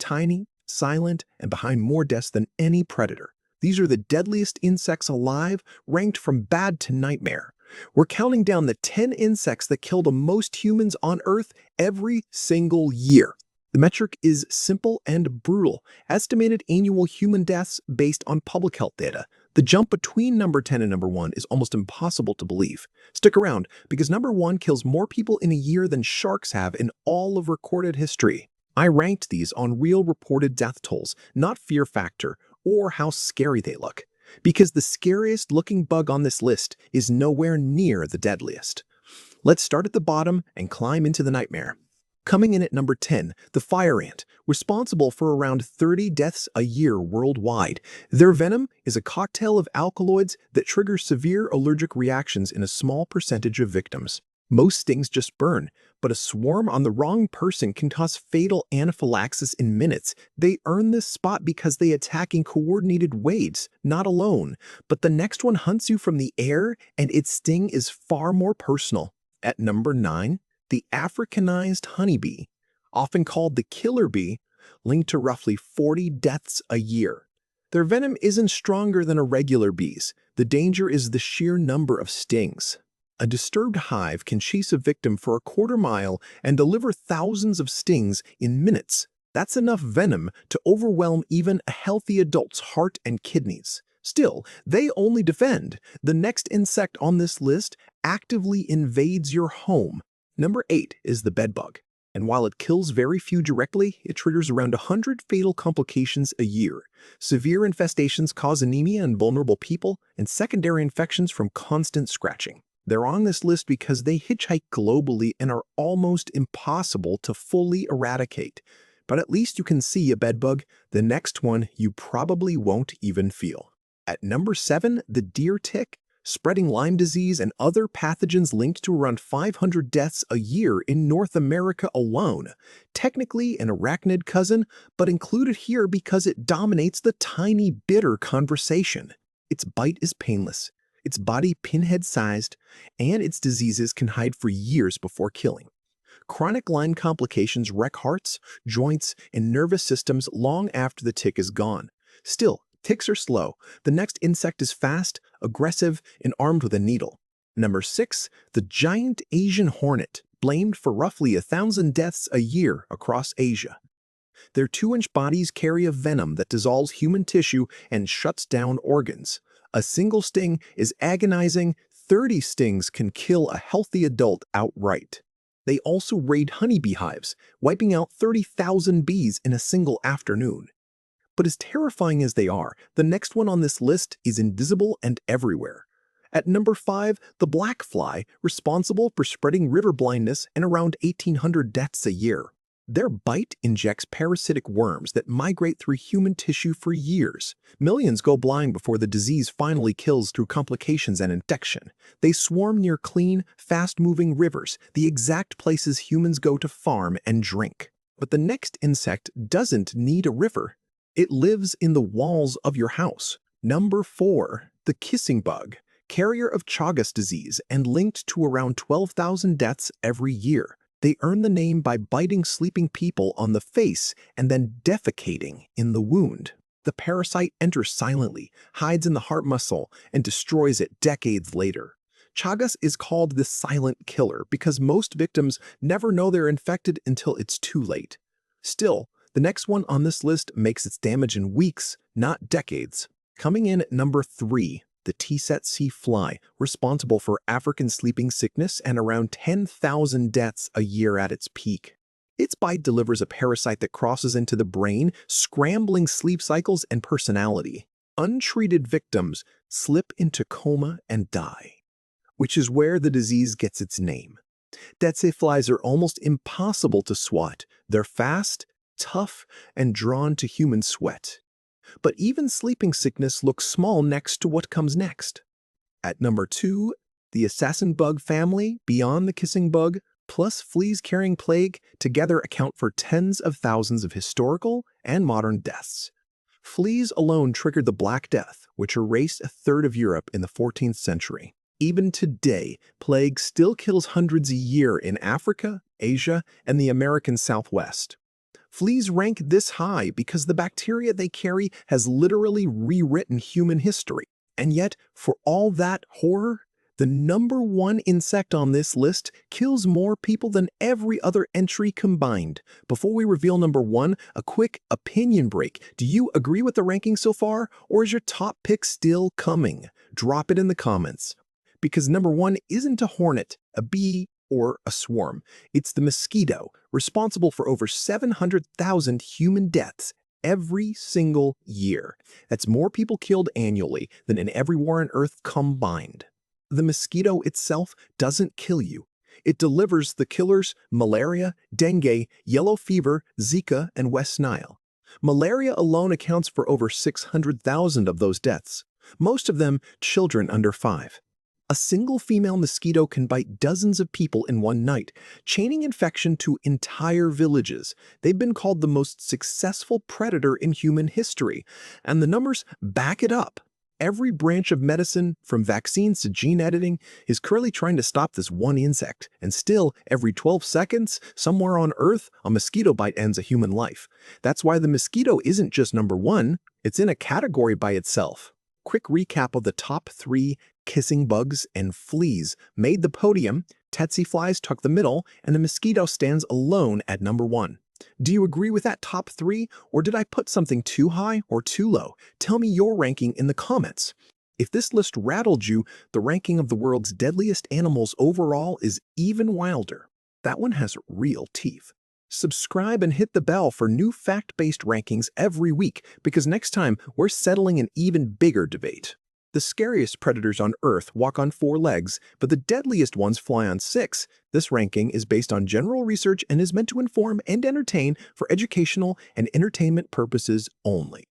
tiny, silent, and behind more deaths than any predator. These are the deadliest insects alive, ranked from bad to nightmare. We're counting down the 10 insects that kill the most humans on Earth every single year. The metric is simple and brutal. Estimated annual human deaths based on public health data. The jump between number 10 and number 1 is almost impossible to believe. Stick around, because number 1 kills more people in a year than sharks have in all of recorded history. I ranked these on real reported death tolls, not fear factor or how scary they look. Because the scariest looking bug on this list is nowhere near the deadliest. Let's start at the bottom and climb into the nightmare. Coming in at number 10, the fire ant, responsible for around 30 deaths a year worldwide. Their venom is a cocktail of alkaloids that triggers severe allergic reactions in a small percentage of victims. Most stings just burn, but a swarm on the wrong person can cause fatal anaphylaxis in minutes. They earn this spot because they attack in coordinated waves, not alone. But the next one hunts you from the air, and its sting is far more personal. At number 9, the Africanized honeybee, often called the killer bee, linked to roughly 40 deaths a year. Their venom isn't stronger than a regular bee's. The danger is the sheer number of stings. A disturbed hive can chase a victim for a quarter mile and deliver thousands of stings in minutes. That's enough venom to overwhelm even a healthy adult's heart and kidneys. Still, they only defend. The next insect on this list actively invades your home. Number 8 is the bedbug. And while it kills very few directly, it triggers around 100 fatal complications a year. Severe infestations cause anemia in vulnerable people and secondary infections from constant scratching. They're on this list because they hitchhike globally and are almost impossible to fully eradicate. But at least you can see a bedbug. The next one you probably won't even feel. At number 7, the deer tick, spreading Lyme disease and other pathogens linked to around 500 deaths a year in North America alone. Technically an arachnid cousin, but included here because it dominates the tiny, bitter conversation. Its bite is painless, its body pinhead-sized, and its diseases can hide for years before killing. Chronic Lyme complications wreck hearts, joints, and nervous systems long after the tick is gone. Still, ticks are slow. The next insect is fast, aggressive, and armed with a needle. Number 6, the giant Asian hornet, blamed for roughly 1,000 deaths a year across Asia. Their 2-inch bodies carry a venom that dissolves human tissue and shuts down organs. A single sting is agonizing. 30 stings can kill a healthy adult outright. They also raid honeybee hives, wiping out 30,000 bees in a single afternoon. But as terrifying as they are, the next one on this list is invisible and everywhere. At number 5, the black fly, responsible for spreading river blindness and around 1,800 deaths a year. Their bite injects parasitic worms that migrate through human tissue for years. Millions go blind before the disease finally kills through complications and infection. They swarm near clean, fast-moving rivers, the exact places humans go to farm and drink. But the next insect doesn't need a river. It lives in the walls of your house. Number 4, the kissing bug, carrier of Chagas disease and linked to around 12,000 deaths every year. They earn the name by biting sleeping people on the face and then defecating in the wound. The parasite enters silently, hides in the heart muscle, and destroys it decades later. Chagas is called the silent killer because most victims never know they're infected until it's too late. Still, the next one on this list makes its damage in weeks, not decades. Coming in at number 3, the tsetse fly, responsible for African sleeping sickness and around 10,000 deaths a year at its peak. Its bite delivers a parasite that crosses into the brain, scrambling sleep cycles and personality. Untreated victims slip into coma and die, which is where the disease gets its name. Tsetse flies are almost impossible to swat. They're fast, tough, and drawn to human sweat. But even sleeping sickness looks small next to what comes next. At number 2, the assassin bug family, beyond the kissing bug, plus fleas-carrying plague, together account for tens of thousands of historical and modern deaths. Fleas alone triggered the Black Death, which erased a third of Europe in the 14th century. Even today, plague still kills hundreds a year in Africa, Asia, and the American Southwest. Fleas rank this high because the bacteria they carry has literally rewritten human history. And yet, for all that horror, the number one insect on this list kills more people than every other entry combined. Before we reveal number one, a quick opinion break. Do you agree with the ranking so far, or is your top pick still coming? Drop it in the comments. Because number one isn't a hornet, a bee, or a swarm. It's the mosquito, responsible for over 700,000 human deaths every single year. That's more people killed annually than in every war on Earth combined. The mosquito itself doesn't kill you. It delivers the killers malaria, dengue, yellow fever, Zika, and West Nile. Malaria alone accounts for over 600,000 of those deaths, most of them children under 5. A single female mosquito can bite dozens of people in one night, chaining infection to entire villages. They've been called the most successful predator in human history, and the numbers back it up. Every branch of medicine, from vaccines to gene editing, is currently trying to stop this one insect. And still, every 12 seconds, somewhere on Earth, a mosquito bite ends a human life. That's why the mosquito isn't just number one, it's in a category by itself. Quick recap of the top 3 kissing bugs and fleas made the podium. Tsetse flies took the middle, and the mosquito stands alone at number 1. Do you agree with that top 3, or did I put something too high or too low? Tell me your ranking in the comments. If this list rattled you, the ranking of the world's deadliest animals overall is even wilder. That one has real teeth. Subscribe and hit the bell for new fact-based rankings every week, because next time we're settling an even bigger debate. The scariest predators on Earth walk on 4 legs, but the deadliest ones fly on 6. This ranking is based on general research and is meant to inform and entertain for educational and entertainment purposes only.